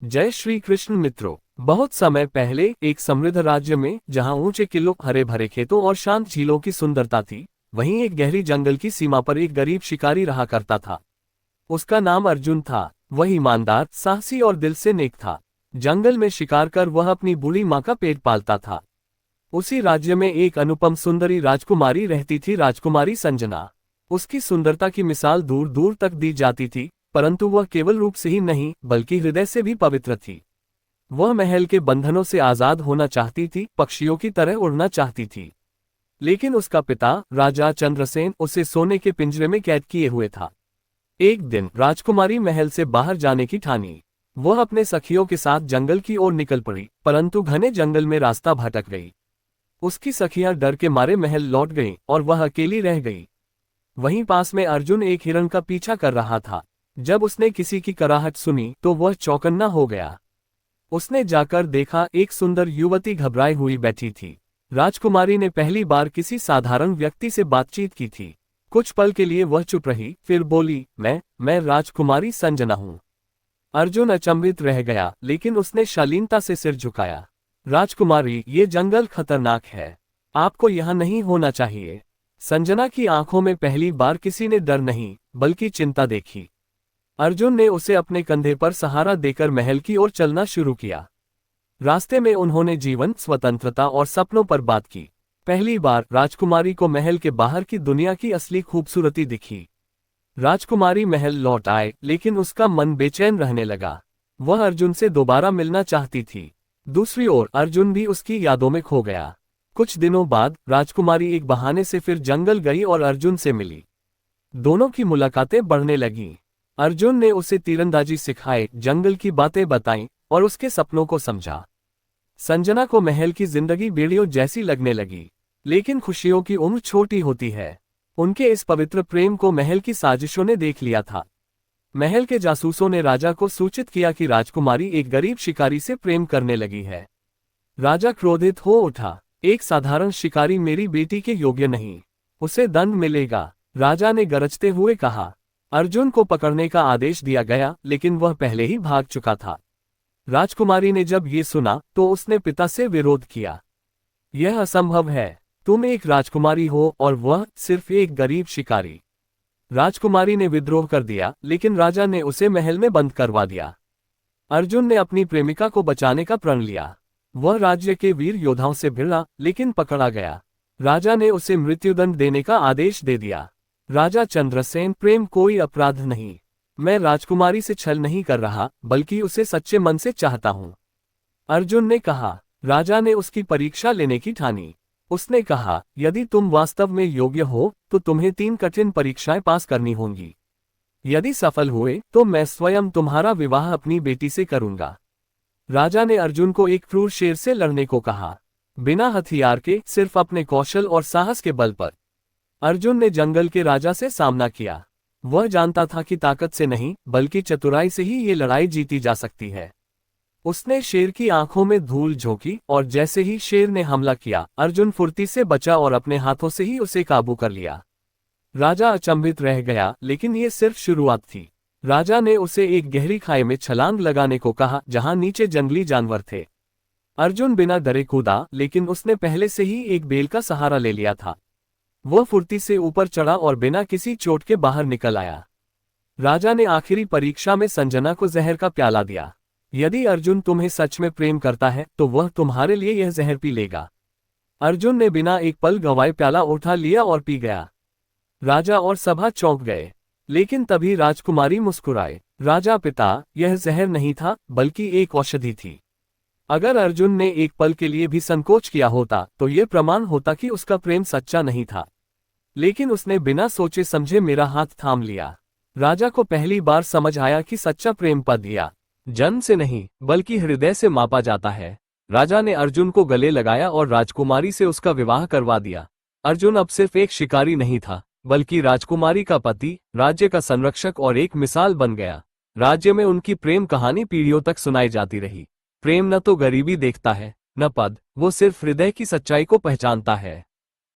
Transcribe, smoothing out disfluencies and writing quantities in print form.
जय श्री कृष्ण मित्रों। बहुत समय पहले एक समृद्ध राज्य में, जहां ऊंचे किलों, हरे भरे खेतों और शांत झीलों की सुंदरता थी, वहीं एक गहरी जंगल की सीमा पर एक गरीब शिकारी रहा करता था। उसका नाम अर्जुन था। वह ईमानदार, साहसी और दिल से नेक था। जंगल में शिकार कर वह अपनी बूढ़ी माँ का पेट पालता था। उसी राज्य में एक अनुपम सुंदरी राजकुमारी रहती थी, राजकुमारी संजना। उसकी सुंदरता की मिसाल दूर दूर तक दी जाती थी, परंतु वह केवल रूप से ही नहीं बल्कि हृदय से भी पवित्र थी। वह महल के बंधनों से आजाद होना चाहती थी, पक्षियों की तरह उड़ना चाहती थी। लेकिन उसका पिता राजा चंद्रसेन उसे सोने के पिंजरे में कैद किए हुए था। एक दिन राजकुमारी महल से बाहर जाने की ठानी। वह अपने सखियों के साथ जंगल की ओर निकल पड़ी, परंतु घने जंगल में रास्ता भटक गई। उसकी सखियां डर के मारे महल लौट गईं और वह अकेली रह गई। वहीं पास में अर्जुन एक हिरण का पीछा कर रहा था। जब उसने किसी की कराहट सुनी तो वह चौकन्ना हो गया। उसने जाकर देखा, एक सुंदर युवती घबराई हुई बैठी थी। राजकुमारी ने पहली बार किसी साधारण व्यक्ति से बातचीत की थी। कुछ पल के लिए वह चुप रही, फिर बोली, मैं राजकुमारी संजना हूँ। अर्जुन अचंभित रह गया, लेकिन उसने शालीनता से सिर झुकाया। राजकुमारी, ये जंगल खतरनाक है, आपको यहाँ नहीं होना चाहिए। संजना की आंखों में पहली बार किसी ने डर नहीं बल्कि चिंता देखी। अर्जुन ने उसे अपने कंधे पर सहारा देकर महल की ओर चलना शुरू किया। रास्ते में उन्होंने जीवन, स्वतंत्रता और सपनों पर बात की। पहली बार राजकुमारी को महल के बाहर की दुनिया की असली खूबसूरती दिखी। राजकुमारी महल लौट आए, लेकिन उसका मन बेचैन रहने लगा। वह अर्जुन से दोबारा मिलना चाहती थी। दूसरी ओर अर्जुन भी उसकी यादों में खो गया। कुछ दिनों बाद राजकुमारी एक बहाने से फिर जंगल गई और अर्जुन से मिली। दोनों की मुलाकातें बढ़ने लगीं। अर्जुन ने उसे तीरंदाजी सिखाई, जंगल की बातें बताईं और उसके सपनों को समझा। संजना को महल की जिंदगी बेड़ियों जैसी लगने लगी, लेकिन खुशियों की उम्र छोटी होती है। उनके इस पवित्र प्रेम को महल की साजिशों ने देख लिया था। महल के जासूसों ने राजा को सूचित किया कि राजकुमारी एक गरीब शिकारी से प्रेम करने लगी है। राजा क्रोधित हो उठा, एक साधारण शिकारी मेरी बेटी के योग्य नहीं, उसे दंड मिलेगा। राजा ने गरजते हुए कहा। अर्जुन को पकड़ने का आदेश दिया गया, लेकिन वह पहले ही भाग चुका था। राजकुमारी ने जब ये सुना तो उसने पिता से विरोध किया। यह असंभव है, तुम एक राजकुमारी हो और वह सिर्फ एक गरीब शिकारी। राजकुमारी ने विद्रोह कर दिया, लेकिन राजा ने उसे महल में बंद करवा दिया। अर्जुन ने अपनी प्रेमिका को बचाने का प्रण लिया। वह राज्य के वीर योद्धाओं से भिड़ा, लेकिन पकड़ा गया। राजा ने उसे मृत्युदंड देने का आदेश दे दिया। राजा चंद्रसेन, प्रेम कोई अपराध नहीं। मैं राजकुमारी से छल नहीं कर रहा, बल्कि उसे सच्चे मन से चाहता हूँ, अर्जुन ने कहा। राजा ने उसकी परीक्षा लेने की ठानी। उसने कहा, यदि तुम वास्तव में योग्य हो तो तुम्हें 3 कठिन परीक्षाएं पास करनी होंगी। यदि सफल हुए तो मैं स्वयं तुम्हारा विवाह अपनी बेटी से करूंगा। राजा ने अर्जुन को एक क्रूर शेर से लड़ने को कहा, बिना हथियार के, सिर्फ अपने कौशल और साहस के बल पर। अर्जुन ने जंगल के राजा से सामना किया। वह जानता था कि ताकत से नहीं बल्कि चतुराई से ही ये लड़ाई जीती जा सकती है। उसने शेर की आंखों में धूल झोंकी और जैसे ही शेर ने हमला किया, अर्जुन फुर्ती से बचा और अपने हाथों से ही उसे काबू कर लिया। राजा अचंभित रह गया, लेकिन ये सिर्फ शुरुआत थी। राजा ने उसे एक गहरी खाई में छलांग लगाने को कहा, जहां नीचे जंगली जानवर थे। अर्जुन बिना डरे कूदा, लेकिन उसने पहले से ही एक बेल का सहारा ले लिया था। वह फुर्ती से ऊपर चढ़ा और बिना किसी चोट के बाहर निकल आया। राजा ने आखिरी परीक्षा में संजना को जहर का प्याला दिया। यदि अर्जुन तुम्हें सच में प्रेम करता है तो वह तुम्हारे लिए यह जहर पी लेगा। अर्जुन ने बिना एक पल गंवाए प्याला उठा लिया और पी गया। राजा और सभा चौंक गए, लेकिन तभी राजकुमारी मुस्कुराए। राजा, पिता, यह जहर नहीं था बल्कि एक औषधि थी। अगर अर्जुन ने एक पल के लिए भी संकोच किया होता तो यह प्रमाण होता कि उसका प्रेम सच्चा नहीं था। लेकिन उसने बिना सोचे समझे मेरा हाथ थाम लिया। राजा को पहली बार समझ आया कि सच्चा प्रेम पद या जन्म से नहीं बल्कि हृदय से मापा जाता है। राजा ने अर्जुन को गले लगाया और राजकुमारी से उसका विवाह करवा दिया। अर्जुन अब सिर्फ एक शिकारी नहीं था, बल्कि राजकुमारी का पति, राज्य का संरक्षक और एक मिसाल बन गया। राज्य में उनकी प्रेम कहानी पीढ़ियों तक सुनाई जाती रही। प्रेम न तो गरीबी देखता है, न पद, वो सिर्फ हृदय की सच्चाई को पहचानता है।